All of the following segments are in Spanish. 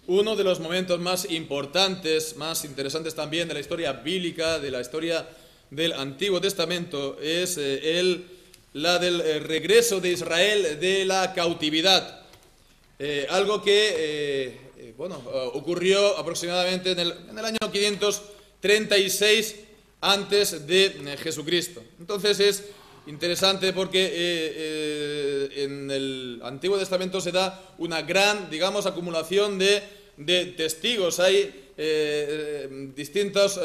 Uno de los momentos más importantes, más interesantes también de la historia bíblica, de la historia del Antiguo Testamento, es la del regreso de Israel de la cautividad. Algo que ocurrió aproximadamente en el año 536 antes de Jesucristo. Entonces es interesante porque en el Antiguo Testamento se da una gran, digamos, acumulación de testigos. Hay distintos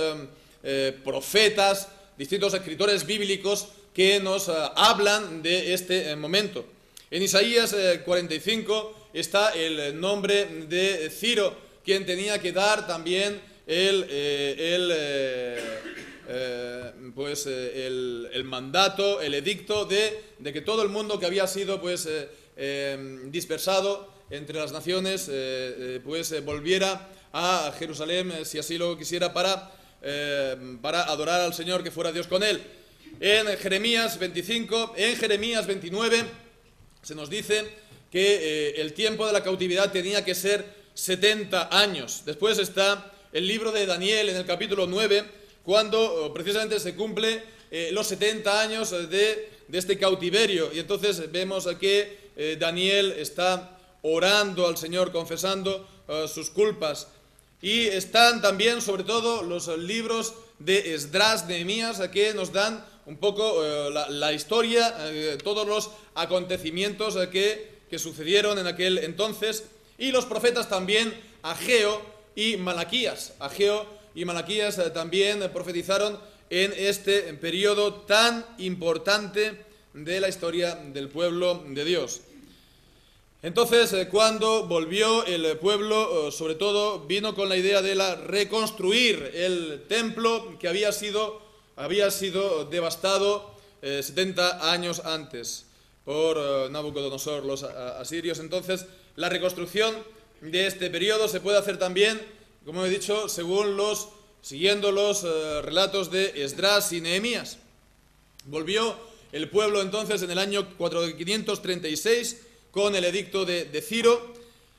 profetas, distintos escritores bíblicos que nos hablan de este momento. En Isaías 45 está el nombre de Ciro, quien tenía que dar también el mandato, el edicto de que todo el mundo que había sido dispersado entre las naciones volviera a Jerusalén, si así lo quisiera, para adorar al Señor, que fuera Dios con él. En Jeremías 25, en Jeremías 29 se nos dice que el tiempo de la cautividad tenía que ser 70 años. Después está el libro de Daniel en el capítulo 9, cuando precisamente se cumple los 70 años de este cautiverio. Y entonces vemos que Daniel está orando al Señor, confesando sus culpas. Y están también, sobre todo, los libros de Esdras, Nehemías, que nos dan un poco la historia, todos los acontecimientos que sucedieron en aquel entonces. Y los profetas también, Ageo y Malaquías. Ageo y Malaquías también profetizaron en este periodo tan importante de la historia del pueblo de Dios. Entonces, cuando volvió el pueblo, sobre todo, vino con la idea de reconstruir el templo que había sido devastado 70 años antes por Nabucodonosor, los asirios. Entonces, la reconstrucción de este periodo se puede hacer también, como he dicho, siguiendo los relatos de Esdras y Nehemías. Volvió el pueblo entonces en el año 536 con el edicto de Ciro,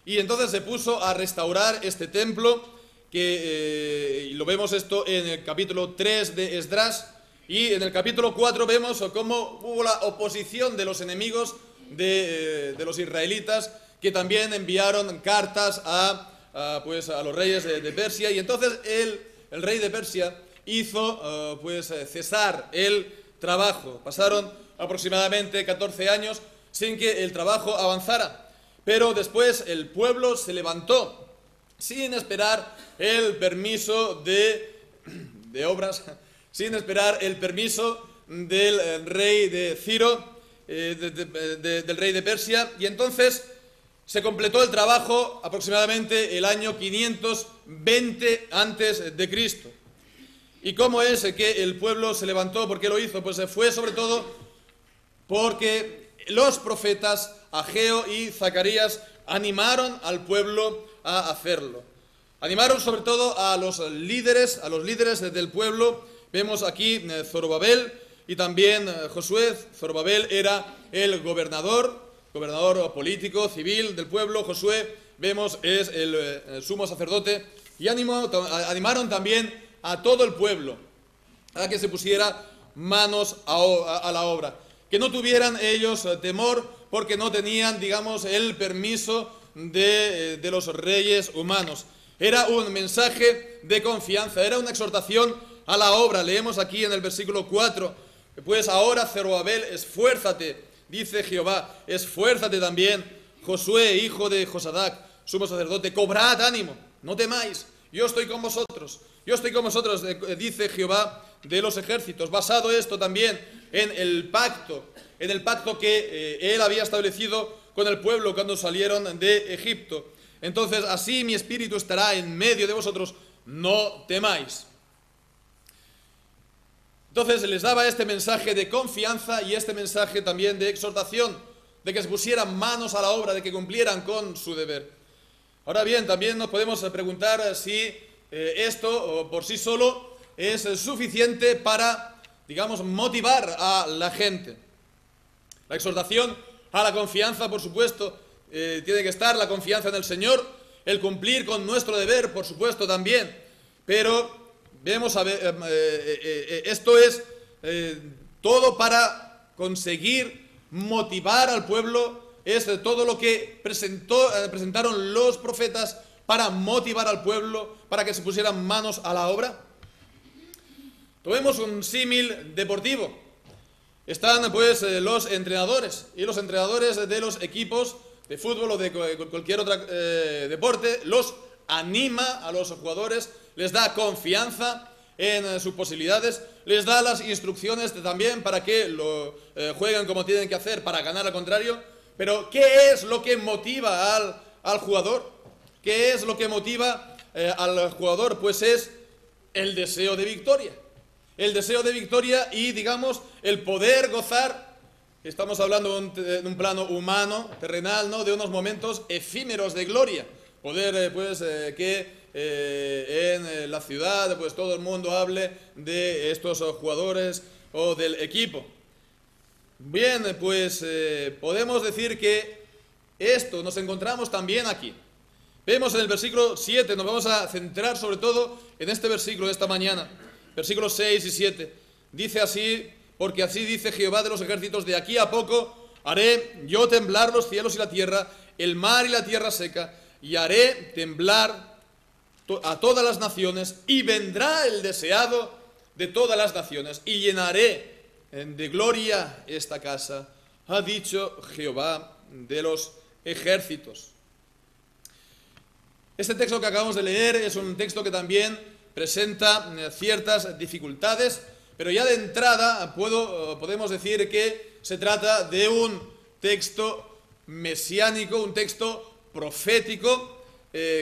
y entonces se puso a restaurar este templo, y lo vemos esto en el capítulo 3 de Esdras, y en el capítulo 4 vemos cómo hubo la oposición de los enemigos de los israelitas, que también enviaron cartas a los reyes de Persia, y entonces el rey de Persia hizo cesar el trabajo. Pasaron aproximadamente 14 años sin que el trabajo avanzara, pero después el pueblo se levantó sin esperar el permiso de obras, sin esperar el permiso del rey de Ciro, del rey de Persia, y entonces se completó el trabajo aproximadamente el año 520 antes de Cristo. ¿Y cómo es que el pueblo se levantó? ¿Por qué lo hizo? Pues fue sobre todo porque los profetas Ageo y Zacarías animaron al pueblo a hacerlo. Animaron sobre todo a los líderes del pueblo. Vemos aquí Zorobabel y también Josué. Zorobabel era el gobernador político, civil del pueblo. Josué, vemos, es el sumo sacerdote. Y animaron también a todo el pueblo a que se pusiera manos a la obra. Que no tuvieran ellos temor, porque no tenían, digamos, el permiso de los reyes humanos. Era un mensaje de confianza, era una exhortación a la obra. Leemos aquí en el versículo 4, pues ahora Zorobabel, esfuérzate, dice Jehová, esfuérzate también, Josué, hijo de Josadac, sumo sacerdote, cobrad ánimo, no temáis, yo estoy con vosotros, dice Jehová de los ejércitos. Basado esto también en el pacto que él había establecido con el pueblo cuando salieron de Egipto. Entonces, así mi espíritu estará en medio de vosotros, no temáis. Entonces les daba este mensaje de confianza y este mensaje también de exhortación, de que se pusieran manos a la obra, de que cumplieran con su deber. Ahora bien, también nos podemos preguntar si esto por sí solo es suficiente para, digamos, motivar a la gente. La exhortación a la confianza, por supuesto, tiene que estar la confianza en el Señor, el cumplir con nuestro deber, por supuesto, también. Pero vemos, esto es todo para conseguir motivar al pueblo, es todo lo que presentaron los profetas para motivar al pueblo, para que se pusieran manos a la obra. Tomemos un símil deportivo. Están pues los entrenadores, y los entrenadores de los equipos de fútbol o de cualquier otro deporte los anima a los jugadores, les da confianza en sus posibilidades, les da las instrucciones también para que lo jueguen como tienen que hacer para ganar al contrario. Pero ¿qué es lo que motiva al jugador? ¿Qué es lo que motiva al jugador? Pues es el deseo de victoria. El deseo de victoria y, digamos, el poder gozar. Estamos hablando de un plano humano, terrenal, ¿no? De unos momentos efímeros de gloria. Poder, que en la ciudad, pues todo el mundo hable de estos jugadores o del equipo. Bien, pues podemos decir que esto nos encontramos también aquí. Vemos en el versículo 7, nos vamos a centrar sobre todo en este versículo de esta mañana. Versículos 6 y 7. Dice así: porque así dice Jehová de los ejércitos, de aquí a poco haré yo temblar los cielos y la tierra, el mar y la tierra seca, y haré temblar a todas las naciones, y vendrá el deseado de todas las naciones, y llenaré de gloria esta casa, ha dicho Jehová de los ejércitos. Este texto que acabamos de leer es un texto que también presenta ciertas dificultades, pero ya de entrada podemos decir que se trata de un texto mesiánico, un texto profético,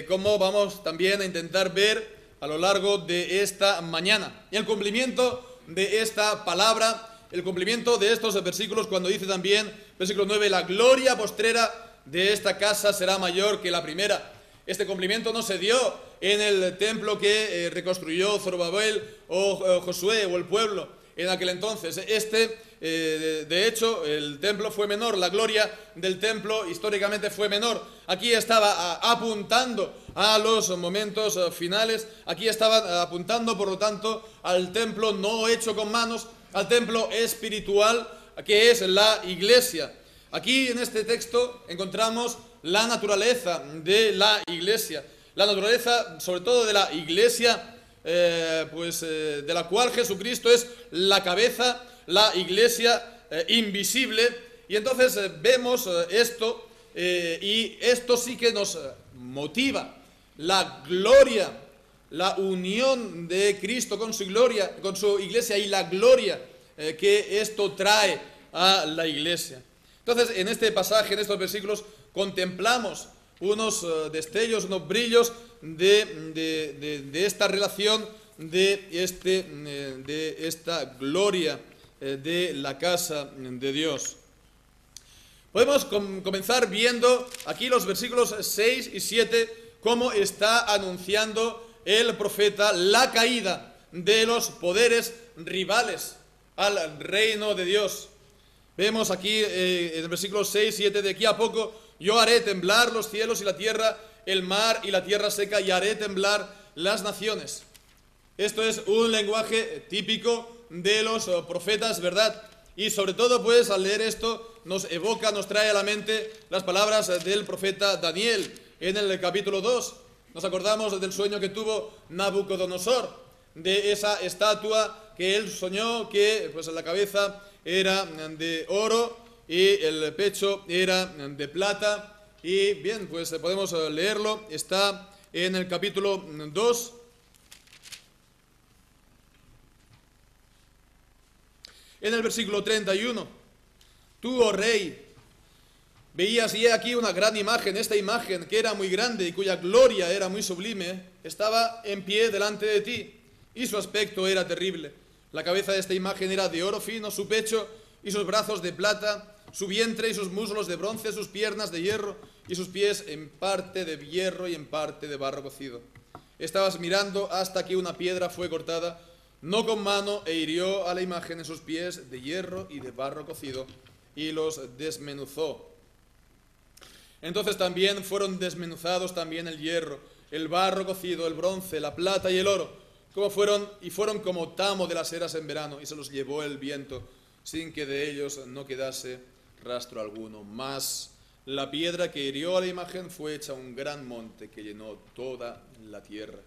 como vamos también a intentar ver a lo largo de esta mañana. Y el cumplimiento de esta palabra, el cumplimiento de estos versículos, cuando dice también, versículo 9, la gloria postrera de esta casa será mayor que la primera. Este cumplimiento no se dio en el templo que reconstruyó Zorobabel o Josué o el pueblo en aquel entonces. De hecho, el templo fue menor, la gloria del templo históricamente fue menor. Aquí estaba apuntando a los momentos finales, aquí estaba apuntando, por lo tanto, al templo no hecho con manos, al templo espiritual que es la iglesia. Aquí en este texto encontramos la naturaleza de la iglesia, la naturaleza sobre todo de la iglesia, de la cual Jesucristo es la cabeza, la iglesia invisible. Y entonces vemos esto, y esto sí que nos motiva, la gloria, la unión de Cristo con su gloria, con su iglesia, y la gloria que esto trae a la iglesia. Entonces, en este pasaje, en estos versículos, contemplamos unos destellos, unos brillos de esta relación, de esta gloria de la casa de Dios. Podemos comenzar viendo aquí los versículos 6 y 7, cómo está anunciando el profeta la caída de los poderes rivales al reino de Dios. Vemos aquí en el versículo 6 y 7, de aquí a poco yo haré temblar los cielos y la tierra, el mar y la tierra seca, y haré temblar las naciones. Esto es un lenguaje típico de los profetas, ¿verdad? Y sobre todo, pues, al leer esto, nos trae a la mente las palabras del profeta Daniel en el capítulo 2. Nos acordamos del sueño que tuvo Nabucodonosor, de esa estatua que él soñó, que pues la cabeza era de oro y el pecho era de plata. Y bien, pues podemos leerlo, está en el capítulo 2. En el versículo 31, tú, oh rey, veías y he aquí una gran imagen, esta imagen que era muy grande y cuya gloria era muy sublime, estaba en pie delante de ti, y su aspecto era terrible. La cabeza de esta imagen era de oro fino, su pecho y sus brazos de plata, su vientre y sus muslos de bronce, sus piernas de hierro y sus pies en parte de hierro y en parte de barro cocido. Estabas mirando hasta que una piedra fue cortada, no con mano, e hirió a la imagen en sus pies de hierro y de barro cocido, y los desmenuzó. Entonces también fueron desmenuzados también el hierro, el barro cocido, el bronce, la plata y el oro, fueron como tamo de las eras en verano, y se los llevó el viento, sin que de ellos no quedase rastro alguno. Mas la piedra que hirió a la imagen fue hecha un gran monte que llenó toda la tierra.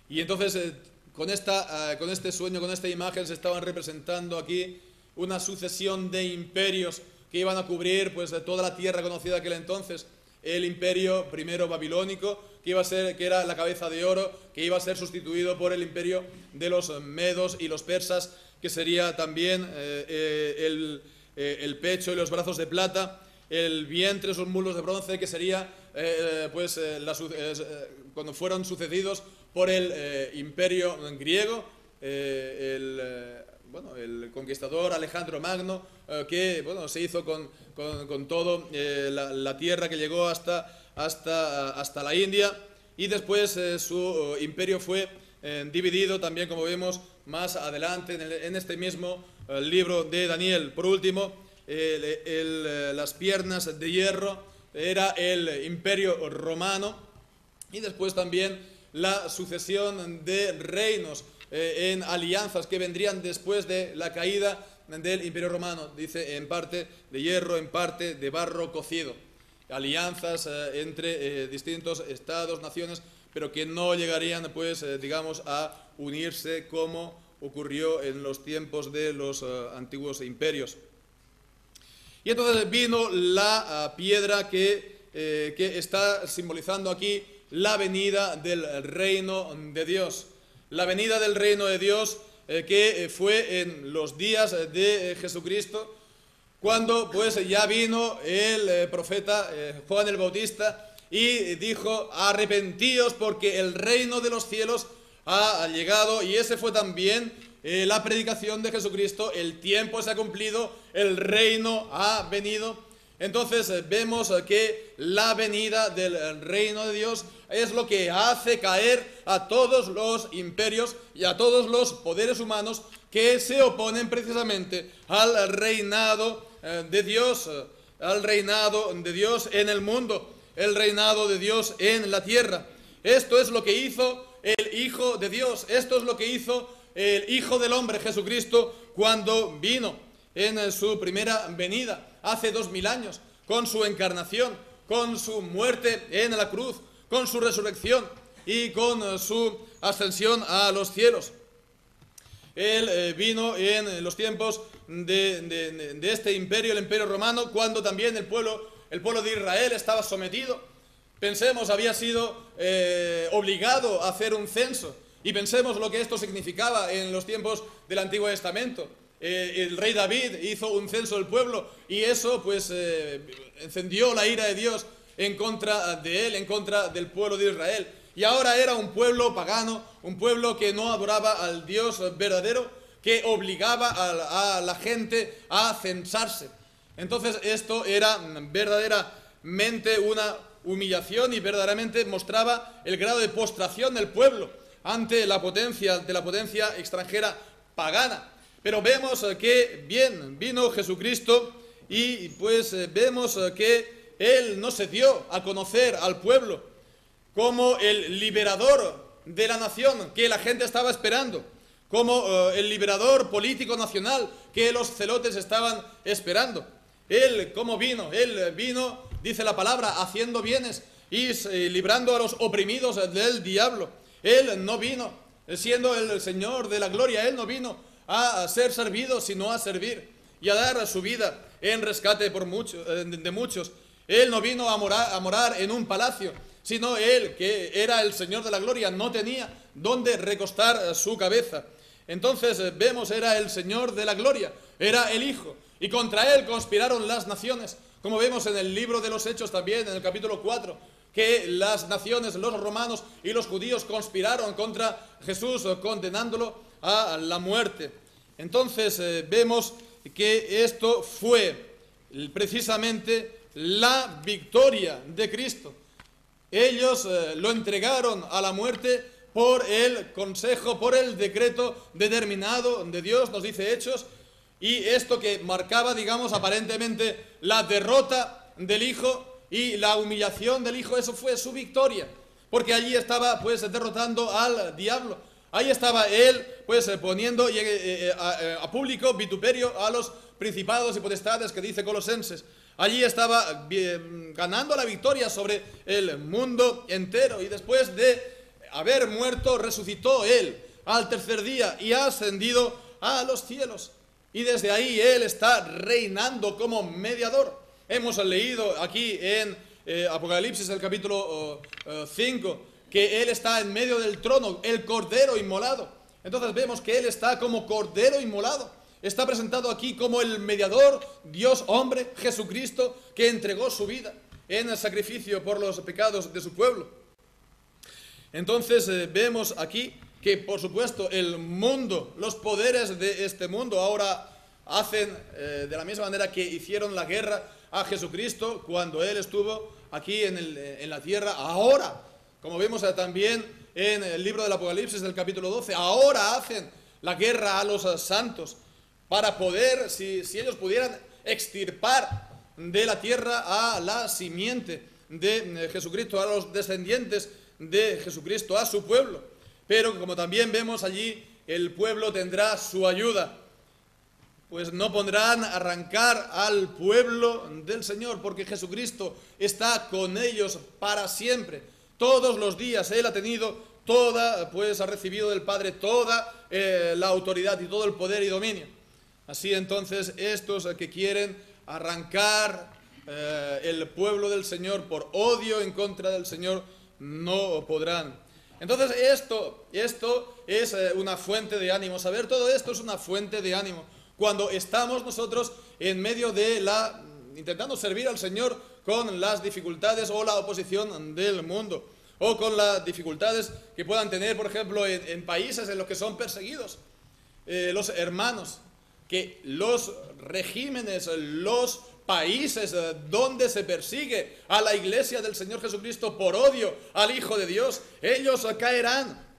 Y entonces con este sueño, con esta imagen, se estaban representando aquí una sucesión de imperios que iban a cubrir pues toda la tierra conocida aquel entonces. El imperio primero babilónico, que era la cabeza de oro, que iba a ser sustituido por el imperio de los medos y los persas, que sería también el pecho y los brazos de plata, el vientre, sus muslos de bronce, que sería cuando fueron sucedidos por el imperio griego, el conquistador Alejandro Magno, que se hizo con todo la tierra, que llegó hasta la India, y después su imperio fue dividido también, como vemos más adelante en este mismo libro de Daniel. Por último, las piernas de hierro era el imperio romano, y después también la sucesión de reinos en alianzas que vendrían después de la caída del Imperio Romano. Dice, en parte de hierro, en parte de barro cocido. Alianzas entre distintos estados, naciones, pero que no llegarían, a unirse como ocurrió en los tiempos de los antiguos imperios. Y entonces vino la piedra que está simbolizando aquí la venida del reino de Dios. La venida del reino de Dios que fue en los días de Jesucristo, cuando ya vino el profeta Juan el Bautista y dijo: arrepentíos porque el reino de los cielos ha llegado. Y ese fue también la predicación de Jesucristo: el tiempo se ha cumplido, el reino ha venido. Entonces vemos que la venida del reino de Dios es lo que hace caer a todos los imperios y a todos los poderes humanos que se oponen precisamente al reinado de Dios, al reinado de Dios en el mundo, el reinado de Dios en la tierra. Esto es lo que hizo el Hijo de Dios, esto es lo que hizo el Hijo del Hombre, Jesucristo, cuando vino en su primera venida, hace 2000 años, con su encarnación, con su muerte en la cruz, con su resurrección y con su ascensión a los cielos. Él vino en los tiempos de este imperio, el imperio romano, cuando también el pueblo de Israel estaba sometido. Pensemos, había sido obligado a hacer un censo, y pensemos lo que esto significaba en los tiempos del Antiguo Testamento. El rey David hizo un censo del pueblo, y eso encendió la ira de Dios en contra de él, en contra del pueblo de Israel. Y ahora era un pueblo pagano, un pueblo que no adoraba al Dios verdadero, que obligaba a la gente a censarse. Entonces esto era verdaderamente una humillación, y verdaderamente mostraba el grado de postración del pueblo ante la potencia extranjera pagana. Pero vemos que bien vino Jesucristo, y vemos que Él no se dio a conocer al pueblo como el liberador de la nación que la gente estaba esperando, como el liberador político nacional que los celotes estaban esperando. Él, ¿cómo vino? Él vino, dice la palabra, haciendo bienes y librando a los oprimidos del diablo. Él no vino siendo el Señor de la gloria, Él no vino a ser servido, sino a servir y a dar su vida en rescate de muchos. Él no vino a morar en un palacio, sino Él, que era el Señor de la gloria, no tenía dónde recostar su cabeza. Entonces vemos, era el Señor de la gloria, era el Hijo, y contra Él conspiraron las naciones, como vemos en el libro de los Hechos también, en el capítulo 4, que las naciones, los romanos y los judíos conspiraron contra Jesús, condenándolo a la muerte. Entonces vemos que esto fue precisamente la victoria de Cristo. Ellos lo entregaron a la muerte por el consejo, por el decreto determinado de Dios, nos dice Hechos, Y esto que marcaba, digamos, aparentemente la derrota del Hijo y la humillación del Hijo, eso fue su victoria. Porque allí estaba, pues, derrotando al diablo. Ahí estaba él, pues, poniendo a público vituperio a los principados y potestades que dice Colosenses. Allí estaba ganando la victoria sobre el mundo entero. Y después de haber muerto, resucitó él al tercer día y ha ascendido a los cielos. Y desde ahí él está reinando como mediador. Hemos leído aquí en Apocalipsis, el capítulo 5, que él está en medio del trono, el cordero inmolado. Entonces vemos que él está como cordero inmolado. Está presentado aquí como el mediador, Dios hombre, Jesucristo, que entregó su vida en el sacrificio por los pecados de su pueblo. Entonces vemos aquí que, por supuesto, el mundo, los poderes de este mundo ahora hacen de la misma manera que hicieron la guerra a Jesucristo cuando él estuvo aquí en la tierra. Ahora, como vemos también en el libro del Apocalipsis del capítulo 12, ahora hacen la guerra a los santos para poder, si ellos pudieran, extirpar de la tierra a la simiente de Jesucristo, a los descendientes de Jesucristo, a su pueblo. Pero como también vemos allí, el pueblo tendrá su ayuda. Pues no podrán arrancar al pueblo del Señor, porque Jesucristo está con ellos para siempre. Todos los días Él ha tenido toda, pues ha recibido del Padre toda la autoridad y todo el poder y dominio. Así entonces, estos que quieren arrancar el pueblo del Señor por odio en contra del Señor, no podrán. Entonces esto es una fuente de ánimo. Saber todo esto es una fuente de ánimo. Cuando estamos nosotros en medio de intentando servir al Señor con las dificultades o la oposición del mundo, o con las dificultades que puedan tener, por ejemplo, en países en los que son perseguidos los hermanos, que los regímenes, los países donde se persigue a la iglesia del Señor Jesucristo por odio al Hijo de Dios, ellos caerán.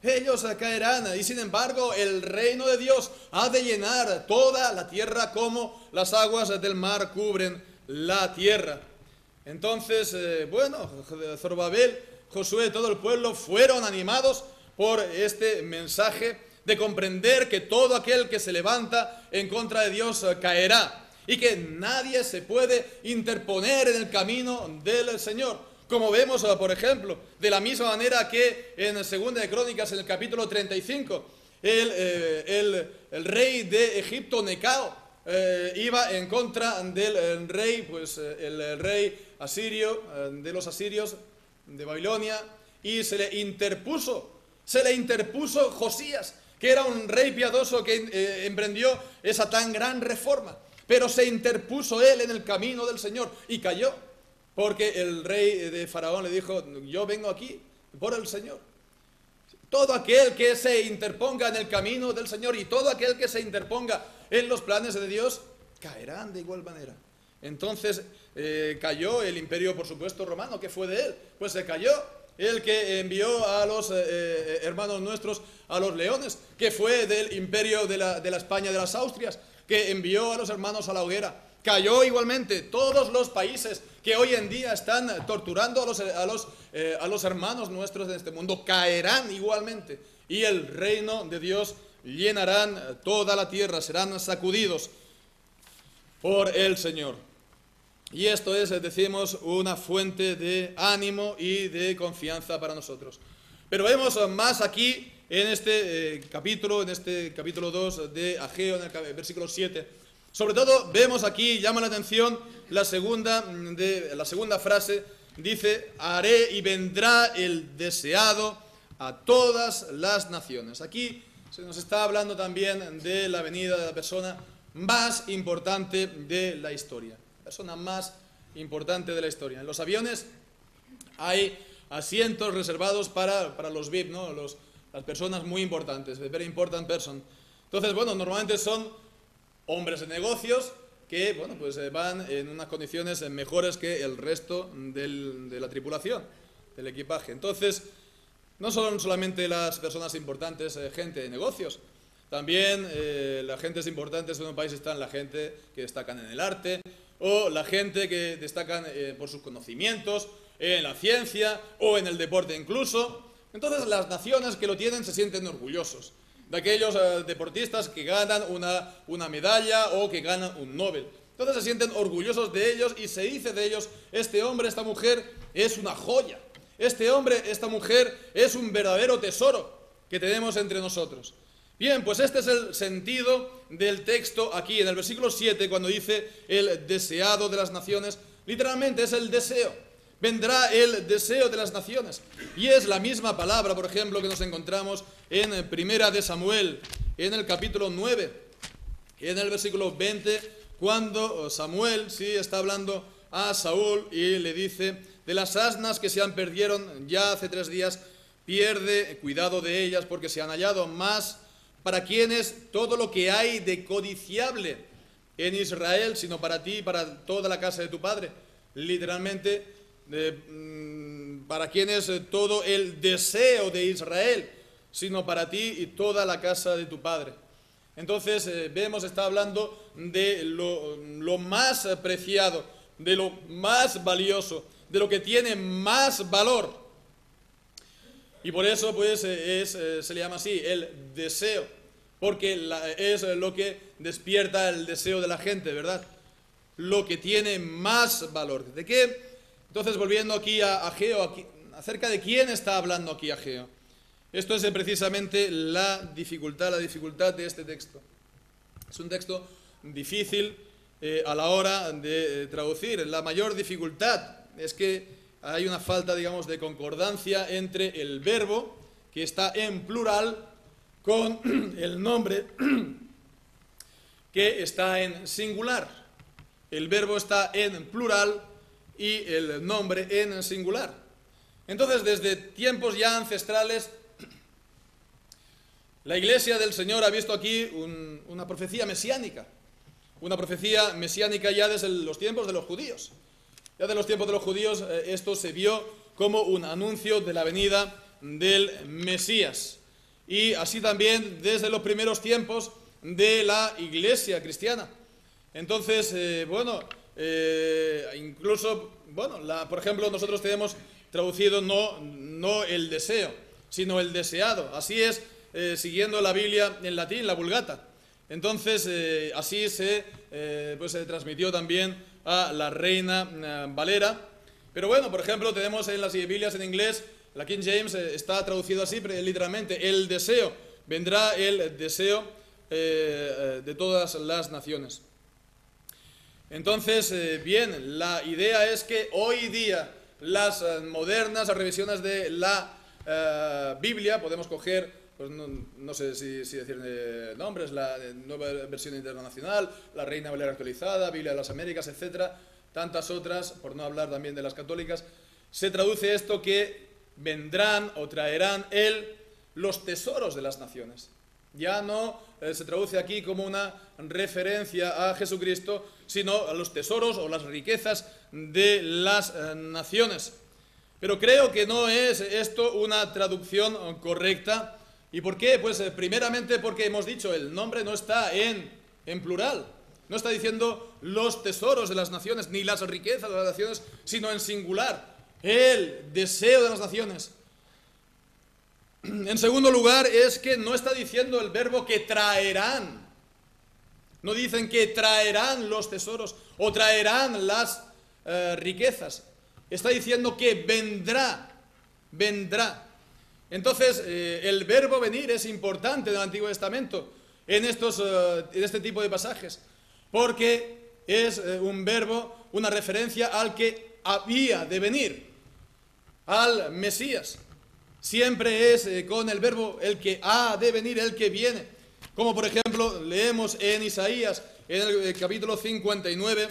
Ellos caerán, y sin embargo el reino de Dios ha de llenar toda la tierra como las aguas del mar cubren la tierra. Entonces, Zorobabel, Josué, todo el pueblo fueron animados por este mensaje de comprender que todo aquel que se levanta en contra de Dios caerá y que nadie se puede interponer en el camino del Señor. Como vemos, por ejemplo, de la misma manera que en 2 de Crónicas, en el capítulo 35, el rey de Egipto, Necao, iba en contra del rey, pues el rey asirio, de los asirios, de Babilonia, y se le interpuso Josías, que era un rey piadoso que emprendió esa tan gran reforma, pero se interpuso él en el camino del Señor y cayó. Porque el rey de Faraón le dijo, yo vengo aquí por el Señor. Todo aquel que se interponga en el camino del Señor y todo aquel que se interponga en los planes de Dios, caerán de igual manera. Entonces cayó el imperio, por supuesto, romano, que fue de él. Pues se cayó el que envió a los hermanos nuestros a los leones, que fue del imperio de la España de las Austrias, que envió a los hermanos a la hoguera. Cayó igualmente todos los países que hoy en día están torturando a los hermanos nuestros de este mundo, caerán igualmente, y el reino de Dios llenarán toda la tierra, serán sacudidos por el Señor. Y esto es, decimos, una fuente de ánimo y de confianza para nosotros. Pero vemos más aquí en este capítulo 2 de Ageo, en el versículo 7. Sobre todo vemos aquí, llama la atención la segunda frase, dice, haré y vendrá el deseado a todas las naciones. Aquí se nos está hablando también de la venida de la persona más importante de la historia. La persona más importante de la historia. En los aviones hay asientos reservados para los VIP, ¿no? Las personas muy importantes, very important person. Entonces, normalmente son hombres de negocios que, pues van en unas condiciones mejores que el resto de la tripulación, del equipaje. Entonces, no son solamente las personas importantes, gente de negocios, También las gentes importantes en un país están la gente que destacan en el arte, o la gente que destacan por sus conocimientos, en la ciencia o en el deporte incluso. Entonces las naciones que lo tienen se sienten orgullosos de aquellos deportistas que ganan una medalla o que ganan un Nobel. Entonces se sienten orgullosos de ellos y se dice de ellos: este hombre, esta mujer es una joya. Este hombre, esta mujer es un verdadero tesoro que tenemos entre nosotros. Bien, pues este es el sentido del texto aquí, en el versículo 7, cuando dice el deseado de las naciones. Literalmente es el deseo. Vendrá el deseo de las naciones. Y es la misma palabra, por ejemplo, que nos encontramos en Primera de Samuel, en el capítulo 9, en el versículo 20, cuando Samuel está hablando a Saúl y le dice: de las asnas que se han perdieron ya hace 3 días, pierde cuidado de ellas, porque se han hallado más para quienes todo lo que hay de codiciable en Israel, sino para ti y para toda la casa de tu padre. Literalmente, para quienes todo el deseo de Israel, sino para ti y toda la casa de tu padre. Entonces vemos, está hablando de lo más preciado, de lo más valioso, de lo que tiene más valor. Y por eso pues se le llama así, el deseo, porque es lo que despierta el deseo de la gente, ¿verdad? Lo que tiene más valor. ¿De qué? Entonces, volviendo aquí a Ageo, acerca de quién está hablando aquí Ageo. Esto es precisamente la dificultad de este texto. Es un texto difícil a la hora de traducir. La mayor dificultad es que hay una falta, digamos, de concordancia entre el verbo, que está en plural, con el nombre, que está en singular. El verbo está en plural y el nombre en singular. Entonces, desde tiempos ya ancestrales, la Iglesia del Señor ha visto aquí una profecía mesiánica. Una profecía mesiánica ya desde los tiempos de los judíos. Ya de los tiempos de los judíos esto se vio como un anuncio de la venida del Mesías. Y así también desde los primeros tiempos de la Iglesia cristiana. Entonces, incluso, por ejemplo, nosotros tenemos traducido no el deseo, sino el deseado. Así es, siguiendo la Biblia en latín, la Vulgata. Entonces, así se transmitió también a la Reina Valera. Pero bueno, por ejemplo, tenemos en las Biblias en inglés, la King James está traducido así, literalmente, el deseo. Vendrá el deseo de todas las naciones. Entonces, bien, la idea es que hoy día las modernas revisiones de la Biblia, podemos coger, pues no sé si decir nombres, la Nueva Versión Internacional, la Reina Valera Actualizada, Biblia de las Américas, etcétera, tantas otras, por no hablar también de las católicas, se traduce esto que vendrán o traerán los tesoros de las naciones. Ya no se traduce aquí como una referencia a Jesucristo, sino a los tesoros o las riquezas de las naciones. Pero creo que no es esto una traducción correcta. ¿Y por qué? Pues primeramente porque hemos dicho, el nombre no está en plural. No está diciendo los tesoros de las naciones, ni las riquezas de las naciones, sino en singular. El deseo de las naciones. En segundo lugar, es que no está diciendo el verbo que traerán. No dicen que traerán los tesoros o traerán las riquezas. Está diciendo que vendrá. Entonces, el verbo venir es importante en el Antiguo Testamento en este tipo de pasajes, porque es un verbo, una referencia al que había de venir, al Mesías. Siempre es con el verbo el que ha de venir, el que viene. Como por ejemplo leemos en Isaías, en el capítulo 59,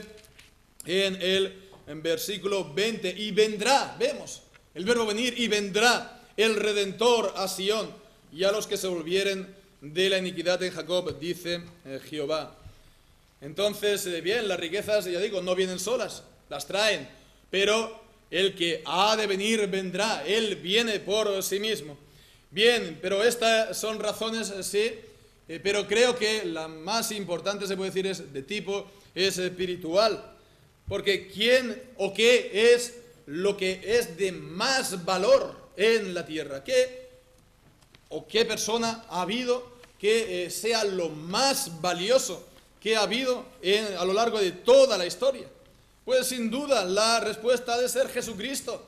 en versículo 20, y vendrá, vemos, el verbo venir, y vendrá el Redentor a Sión, y a los que se volvieren de la iniquidad en Jacob, dice Jehová. Entonces, bien, las riquezas, ya digo, no vienen solas, las traen, pero el que ha de venir vendrá, Él viene por sí mismo. Bien, pero estas son razones, sí, pero creo que la más importante, se puede decir, es de tipo espiritual. Porque ¿quién o qué es lo que es de más valor en la tierra? ¿Qué o qué persona ha habido que sea lo más valioso que ha habido a lo largo de toda la historia? Pues sin duda la respuesta ha de ser Jesucristo.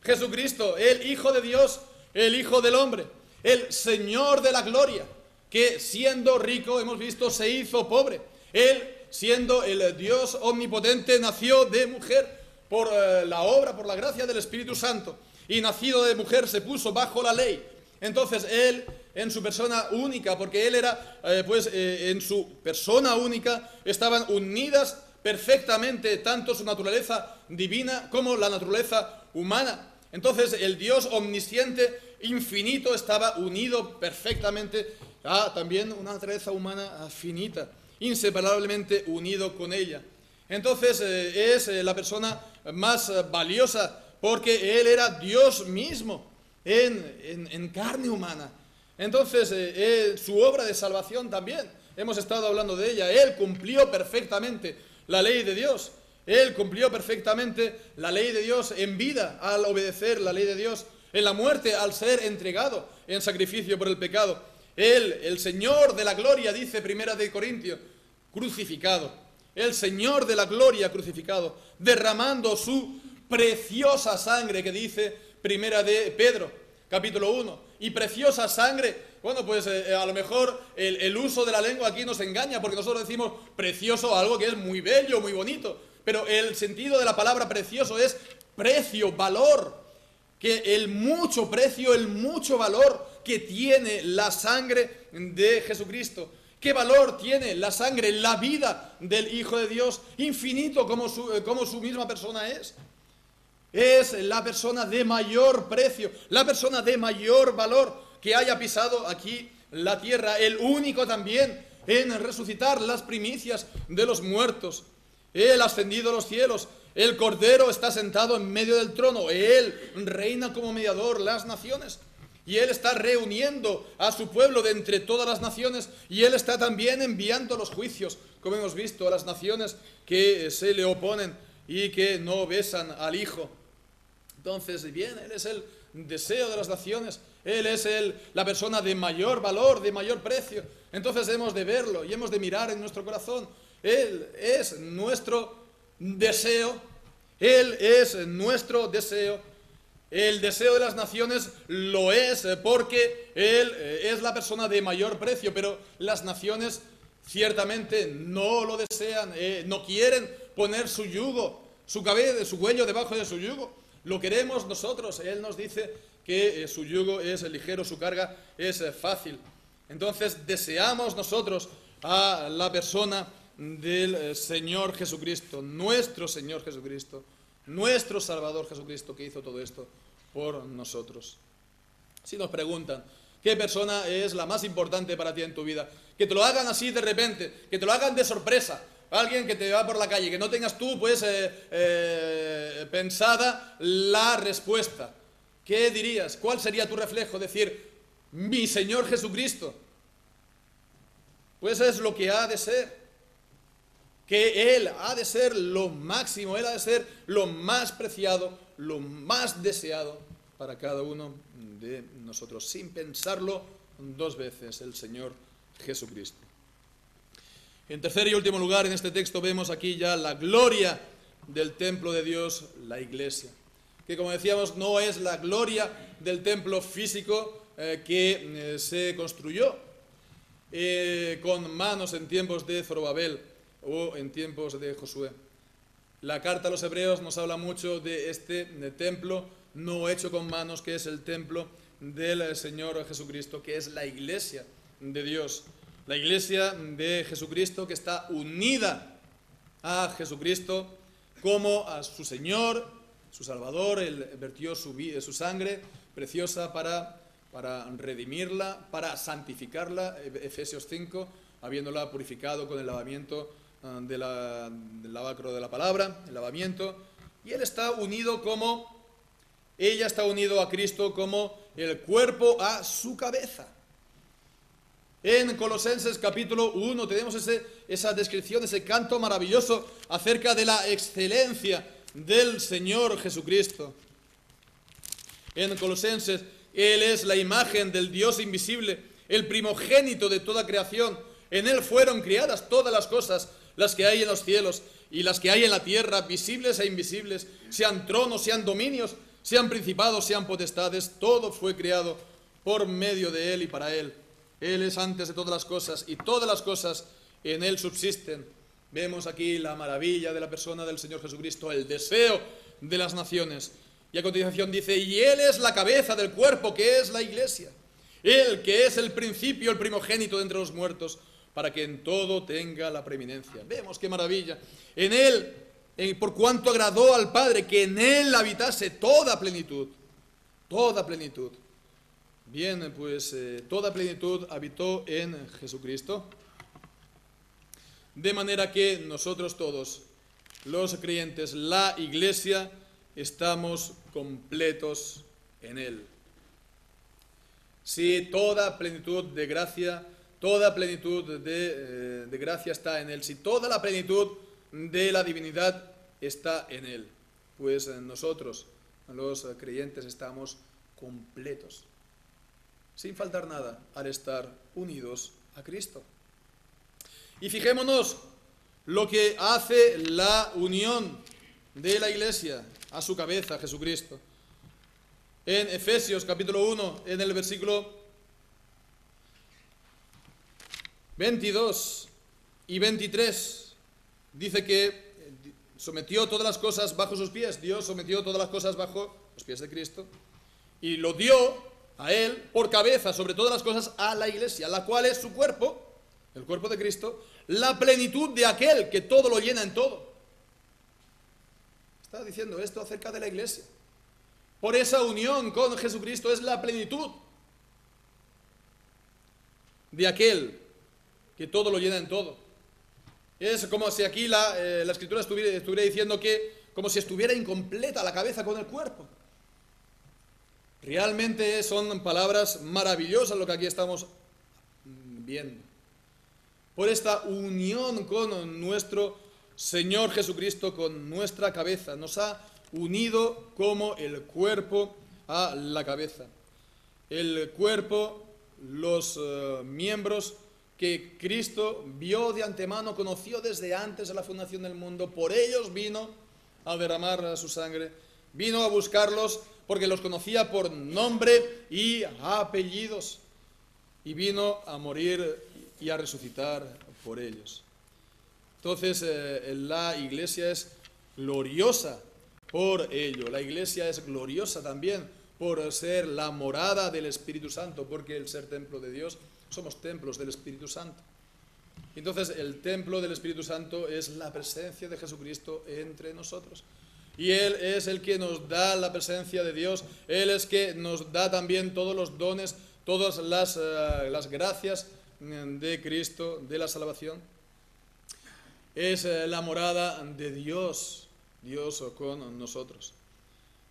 Jesucristo, el Hijo de Dios, el Hijo del hombre, el Señor de la gloria, que siendo rico, hemos visto, se hizo pobre. Él, siendo el Dios omnipotente, nació de mujer por la obra, por la gracia del Espíritu Santo, y nacido de mujer se puso bajo la ley. Entonces él, en su persona única, porque él era, en su persona única estaban unidas perfectamente tanto su naturaleza divina como la naturaleza humana. Entonces el Dios omnisciente, infinito, estaba unido perfectamente a también una naturaleza humana finita, inseparablemente unido con ella. Entonces es la persona más valiosa porque él era Dios mismo en carne humana. Entonces su obra de salvación también, hemos estado hablando de ella, él cumplió perfectamente la ley de Dios. Él cumplió perfectamente la ley de Dios en vida al obedecer la ley de Dios, en la muerte al ser entregado en sacrificio por el pecado. Él, el Señor de la gloria, dice Primera de Corintios, crucificado. El Señor de la gloria crucificado, derramando su preciosa sangre, que dice Primera de Pedro, capítulo 1. Y preciosa sangre, bueno, pues a lo mejor el uso de la lengua aquí nos engaña, porque nosotros decimos precioso algo que es muy bello, muy bonito. Pero el sentido de la palabra precioso es precio, valor. Que el mucho precio, el mucho valor que tiene la sangre de Jesucristo. ¿Qué valor tiene la sangre, la vida del Hijo de Dios? Infinito como su misma persona es. Es la persona de mayor precio, la persona de mayor valor que haya pisado aquí la tierra. El único también en resucitar las primicias de los muertos. Él ha ascendido a los cielos, el Cordero está sentado en medio del trono, Él reina como mediador las naciones, y Él está reuniendo a su pueblo de entre todas las naciones, y Él está también enviando los juicios, como hemos visto, a las naciones que se le oponen y que no besan al Hijo. Entonces, bien, Él es el deseo de las naciones, Él es la persona de mayor valor, de mayor precio. Entonces hemos de verlo y hemos de mirar en nuestro corazón. Él es nuestro deseo, Él es nuestro deseo. El deseo de las naciones lo es porque Él es la persona de mayor precio, pero las naciones ciertamente no lo desean, no quieren poner su yugo, su cabeza, su cuello debajo de su yugo. Lo queremos nosotros. Él nos dice que su yugo es ligero, su carga es fácil. Entonces deseamos nosotros a la persona del Señor Jesucristo, nuestro Señor Jesucristo, nuestro Salvador Jesucristo, que hizo todo esto por nosotros. Si nos preguntan, ¿qué persona es la más importante para ti en tu vida? Que te lo hagan así de repente, que te lo hagan de sorpresa, alguien que te va por la calle, que no tengas tú pues pensada la respuesta. ¿Qué dirías? ¿Cuál sería tu reflejo? Decir, mi Señor Jesucristo. Pues es lo que ha de ser. Que Él ha de ser lo máximo, Él ha de ser lo más preciado, lo más deseado para cada uno de nosotros, sin pensarlo dos veces, el Señor Jesucristo. En tercer y último lugar, en este texto vemos aquí ya la gloria del templo de Dios, la iglesia. Que como decíamos, no es la gloria del templo físico que se construyó con manos en tiempos de Zorobabel o en tiempos de Josué. La carta a los hebreos nos habla mucho de este templo no hecho con manos, que es el templo del Señor Jesucristo, que es la iglesia de Dios. La iglesia de Jesucristo, que está unida a Jesucristo como a su Señor, su Salvador. Él vertió su sangre preciosa para redimirla, para santificarla, Efesios 5, habiéndola purificado con el lavamiento del lavacro de la palabra, el lavamiento. Y ella está unido a Cristo como el cuerpo a su cabeza. En Colosenses capítulo 1 tenemos esa descripción, ese canto maravilloso acerca de la excelencia del Señor Jesucristo. En Colosenses, Él es la imagen del Dios invisible, el primogénito de toda creación. En Él fueron creadas todas las cosas, las que hay en los cielos y las que hay en la tierra, visibles e invisibles, sean tronos, sean dominios, sean principados, sean potestades, todo fue creado por medio de Él y para Él. Él es antes de todas las cosas y todas las cosas en Él subsisten. Vemos aquí la maravilla de la persona del Señor Jesucristo, el deseo de las naciones. Y a continuación dice, y Él es la cabeza del cuerpo que es la iglesia. Él que es el principio, el primogénito de entre los muertos, para que en todo tenga la preeminencia. Vemos qué maravilla. En Él, por cuanto agradó al Padre, que en Él habitase toda plenitud. Toda plenitud. Bien, pues toda plenitud habitó en Jesucristo. De manera que nosotros todos, los creyentes, la iglesia, estamos completos en Él. Si toda plenitud de gracia, toda plenitud de gracia está en Él, si toda la plenitud de la divinidad está en Él, pues nosotros, los creyentes, estamos completos, sin faltar nada, al estar unidos a Cristo. Y fijémonos lo que hace la unión de la iglesia a su cabeza, Jesucristo. En Efesios capítulo 1, en el versículo 22 y 23, dice que sometió todas las cosas bajo sus pies. Dios sometió todas las cosas bajo los pies de Cristo y lo dio a Él por cabeza sobre todas las cosas a la iglesia, la cual es su cuerpo, el cuerpo de Cristo, la plenitud de aquel que todo lo llena en todo. Está diciendo esto acerca de la iglesia. Por esa unión con Jesucristo es la plenitud de aquel que todo lo llena en todo. Es como si aquí la Escritura estuviera diciendo que como si estuviera incompleta la cabeza con el cuerpo. Realmente son palabras maravillosas lo que aquí estamos viendo. Por esta unión con nuestro Señor Jesucristo, con nuestra cabeza, nos ha unido como el cuerpo a la cabeza. El cuerpo, los miembros que Cristo vio de antemano, conoció desde antes de la fundación del mundo, por ellos vino a derramar su sangre, vino a buscarlos porque los conocía por nombre y apellidos, y vino a morir y a resucitar por ellos. Entonces la iglesia es gloriosa por ello. La iglesia es gloriosa también por ser la morada del Espíritu Santo, porque el ser templo de Dios, somos templos del Espíritu Santo. Entonces el templo del Espíritu Santo es la presencia de Jesucristo entre nosotros. Y Él es el que nos da la presencia de Dios. Él es que nos da también todos los dones, todas las gracias de Cristo, de la salvación. Es la morada de Dios, Dios con nosotros.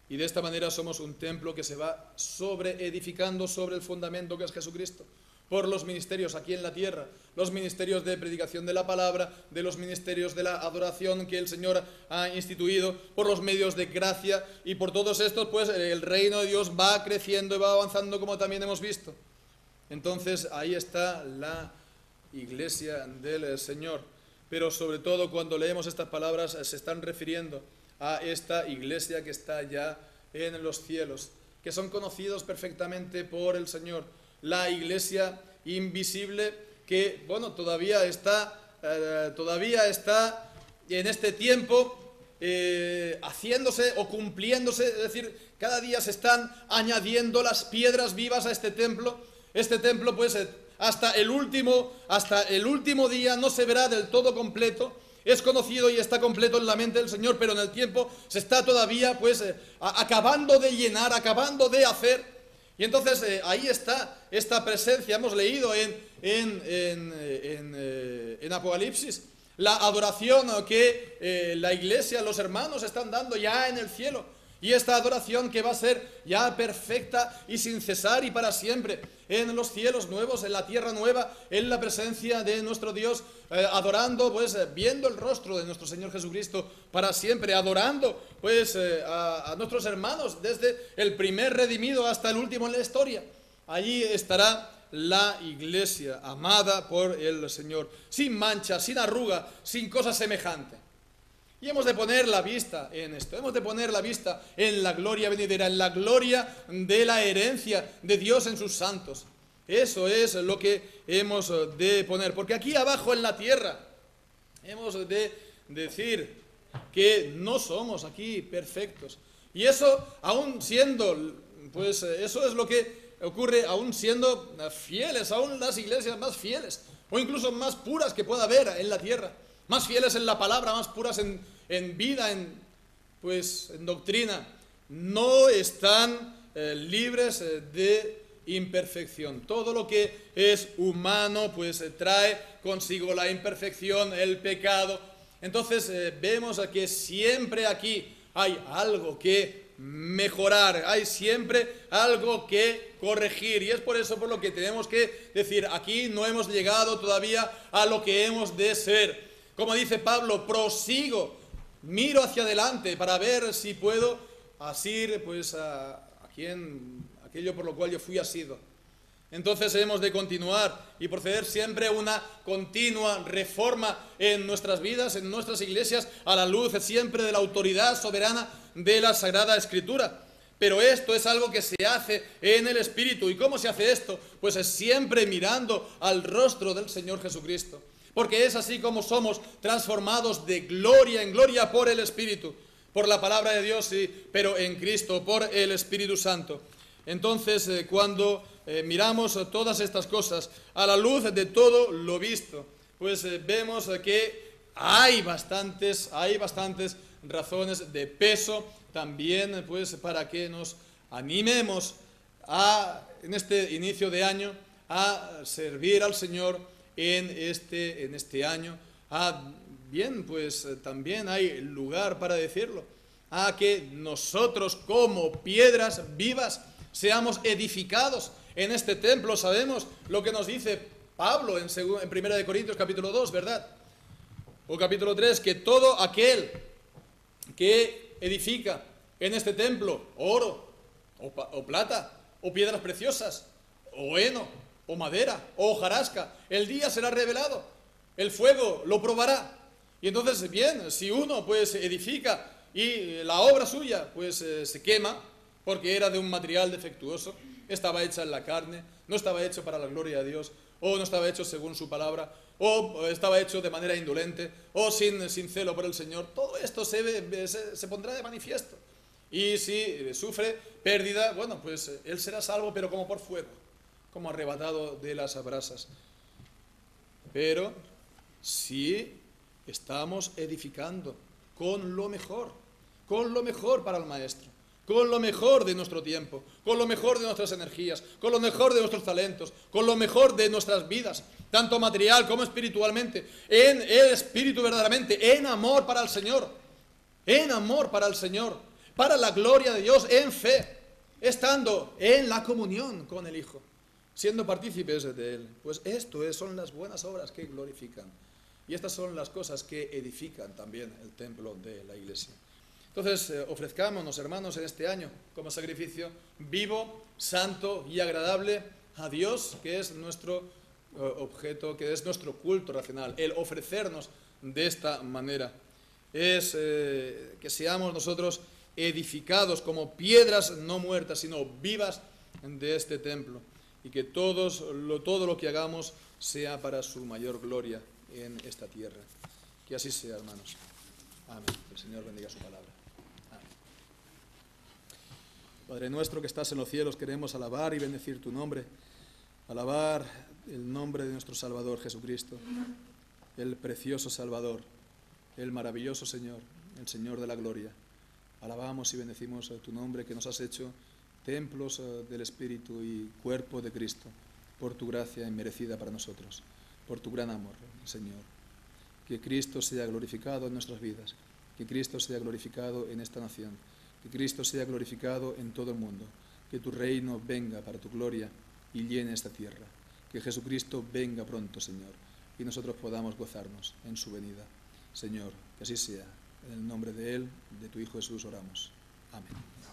Y de esta manera somos un templo que se va edificando sobre el fundamento que es Jesucristo. Por los ministerios aquí en la tierra, los ministerios de predicación de la palabra, de los ministerios de la adoración que el Señor ha instituido, por los medios de gracia, y por todos estos, pues el reino de Dios va creciendo y va avanzando, como también hemos visto. Entonces ahí está la iglesia del Señor. Pero sobre todo cuando leemos estas palabras se están refiriendo a esta iglesia que está ya en los cielos, que son conocidos perfectamente por el Señor. La iglesia invisible que, bueno, todavía está en este tiempo haciéndose o cumpliéndose, es decir, cada día se están añadiendo las piedras vivas a este templo. Este templo, pues, hasta el último día no se verá del todo completo. Es conocido y está completo en la mente del Señor, pero en el tiempo se está todavía, pues, acabando de llenar, acabando de hacer. Y entonces ahí está esta presencia. Hemos leído en Apocalipsis la adoración que la iglesia, los hermanos están dando ya en el cielo. Y esta adoración que va a ser ya perfecta y sin cesar y para siempre, en los cielos nuevos, en la tierra nueva, en la presencia de nuestro Dios, adorando, pues viendo el rostro de nuestro Señor Jesucristo para siempre, adorando pues a nuestros hermanos desde el primer redimido hasta el último en la historia. Allí estará la iglesia amada por el Señor, sin mancha, sin arruga, sin cosa semejante. Y hemos de poner la vista en esto, hemos de poner la vista en la gloria venidera, en la gloria de la herencia de Dios en sus santos. Eso es lo que hemos de poner, porque aquí abajo en la tierra hemos de decir que no somos aquí perfectos. Y eso aún siendo, pues eso es lo que ocurre aún siendo fieles, aún las iglesias más fieles, o incluso más puras que pueda haber en la tierra, más fieles en la palabra, más puras en vida, en doctrina, no están libres de imperfección. Todo lo que es humano pues trae consigo la imperfección, el pecado. Entonces vemos que siempre aquí hay algo que mejorar, hay siempre algo que corregir, y es por eso por lo que tenemos que decir, aquí no hemos llegado todavía a lo que hemos de ser. Como dice Pablo, prosigo, miro hacia adelante para ver si puedo asir pues aquello por lo cual yo fui asido. Entonces hemos de continuar y proceder siempre a una continua reforma en nuestras vidas, en nuestras iglesias, a la luz siempre de la autoridad soberana de la Sagrada Escritura. Pero esto es algo que se hace en el Espíritu. ¿Y cómo se hace esto? Pues es siempre mirando al rostro del Señor Jesucristo. Porque es así como somos transformados de gloria en gloria por el Espíritu, por la palabra de Dios, sí, pero en Cristo, por el Espíritu Santo. Entonces, cuando miramos todas estas cosas a la luz de todo lo visto, pues vemos que hay bastantes razones de peso también, pues para que nos animemos en este inicio de año a servir al Señor en este año. Bien, pues también hay lugar para decirlo, a que nosotros como piedras vivas seamos edificados en este templo. Sabemos lo que nos dice Pablo en 1 Corintios capítulo 2, ¿verdad? O capítulo 3, que todo aquel que edifica en este templo oro, o plata, o piedras preciosas, o heno, o madera, o hojarasca, el día será revelado, el fuego lo probará. Y entonces, bien, si uno pues edifica y la obra suya pues se quema, porque era de un material defectuoso, estaba hecha en la carne, no estaba hecho para la gloria de Dios, o no estaba hecho según su palabra, o estaba hecho de manera indolente, o sin celo por el Señor, todo esto se pondrá de manifiesto. Y si sufre pérdida, bueno, pues él será salvo, pero como por fuego, como arrebatado de las brasas. Pero si estamos edificando con lo mejor para el Maestro, con lo mejor de nuestro tiempo, con lo mejor de nuestras energías, con lo mejor de nuestros talentos, con lo mejor de nuestras vidas, tanto material como espiritualmente, en el Espíritu verdaderamente, en amor para el Señor, para la gloria de Dios, en fe, estando en la comunión con el Hijo, siendo partícipes de Él. Pues esto son las buenas obras que glorifican, y estas son las cosas que edifican también el templo de la iglesia. Entonces, ofrezcámonos, hermanos, en este año como sacrificio vivo, santo y agradable a Dios, que es nuestro objeto, que es nuestro culto racional. El ofrecernos de esta manera es que seamos nosotros edificados como piedras no muertas, sino vivas de este templo, y que todo lo que hagamos sea para su mayor gloria en esta tierra. Que así sea, hermanos. Amén. El Señor bendiga su palabra. Padre nuestro que estás en los cielos, queremos alabar y bendecir tu nombre, alabar el nombre de nuestro Salvador Jesucristo, el precioso Salvador, el maravilloso Señor, el Señor de la gloria. Alabamos y bendecimos tu nombre, que nos has hecho templos del Espíritu y cuerpo de Cristo, por tu gracia inmerecida para nosotros, por tu gran amor, Señor. Que Cristo sea glorificado en nuestras vidas, que Cristo sea glorificado en esta nación, Que Cristo sea glorificado en todo el mundo. Que tu reino venga para tu gloria y llene esta tierra. Que Jesucristo venga pronto, Señor, y nosotros podamos gozarnos en su venida. Señor, que así sea. En el nombre de Él, de tu Hijo Jesús, oramos. Amén.